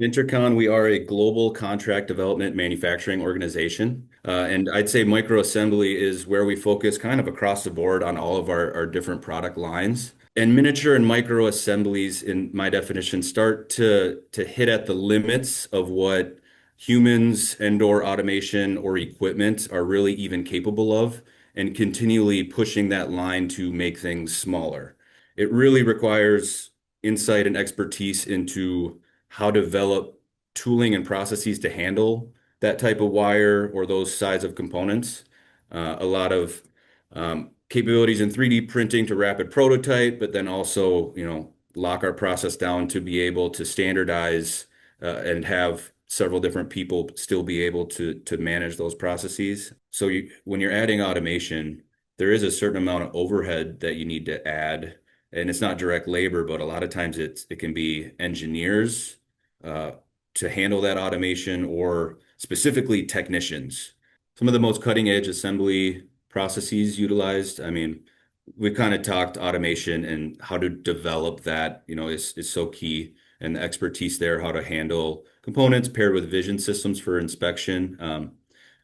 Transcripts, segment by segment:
Intricon, we are a global contract development manufacturing organization. And I'd say microassembly is where we focus kind of across the board on all of our different product lines. And miniature and micro assemblies, in my definition, start to hit at the limits of what humans and/or automation or equipment are really even capable of, and continually pushing that line to make things smaller. It really requires insight and expertise into how to develop tooling and processes to handle that type of wire or those size of components. A lot of capabilities in 3D printing to rapid prototype, but then also, lock our process down to be able to standardize and have several different people still be able to manage those processes. So when you're adding automation, there is a certain amount of overhead that you need to add, and it's not direct labor, but a lot of times it can be engineers uh, to handle that automation or specifically technicians. Some of the most cutting edge assembly processes utilized. I mean, we kind of talked automation and how to develop that, is so key. And the expertise there, how to handle components paired with vision systems for inspection.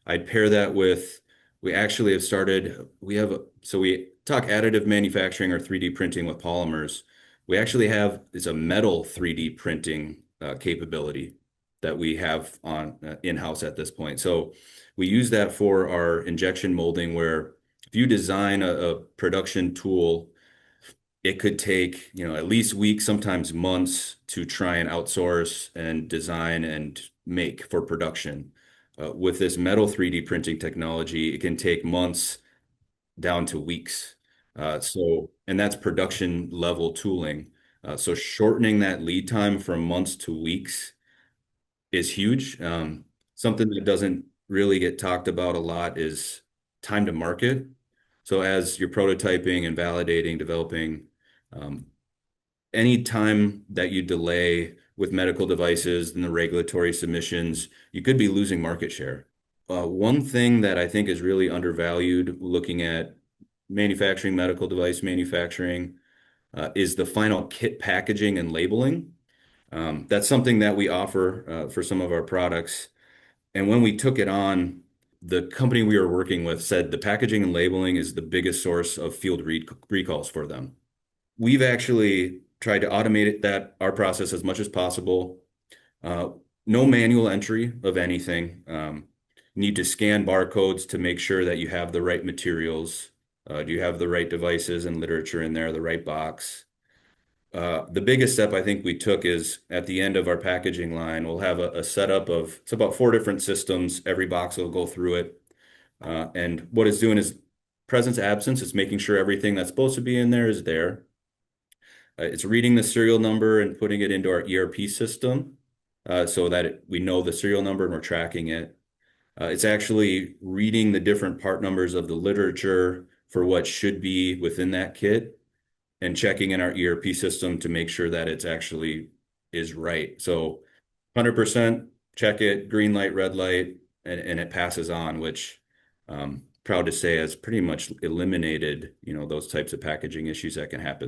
I'd pair that with, we actually have started, so we talk additive manufacturing or 3D printing with polymers. We actually have, it's a metal 3D printing capability that we have on in-house at this point. So we use that for our injection molding, where if you design a production tool, it could take, at least weeks, sometimes months to try and outsource and design and make for production. With this metal 3D printing technology, it can take months down to weeks. And that's production level tooling. So shortening that lead time from months to weeks is huge. Something that doesn't really get talked about a lot is time to market. So as you're prototyping and validating, developing, um, any time that you delay with medical devices and the regulatory submissions, you could be losing market share. One thing that I think is really undervalued looking at manufacturing, medical device manufacturing, is the final kit packaging and labeling. That's something that we offer for some of our products. And when we took it on, the company we were working with said the packaging and labeling is the biggest source of field recalls for them. We've actually tried to automate our process as much as possible. Uh, no manual entry of anything. Need to scan barcodes to make sure that you have the right materials. Do you have the right devices and literature in there, the right box? The biggest step I think we took is at the end of our packaging line, we'll have a setup of, it's about four different systems. Every box will go through it. And what it's doing is presence absence. It's making sure everything that's supposed to be in there is there. It's reading the serial number and putting it into our ERP system so that we know the serial number and we're tracking it. It's actually reading the different part numbers of the literature for what should be within that kit and checking in our ERP system to make sure that it's actually is right. So 100% check it, green light, red light, and it passes on, which proud to say has pretty much eliminated, those types of packaging issues that can happen.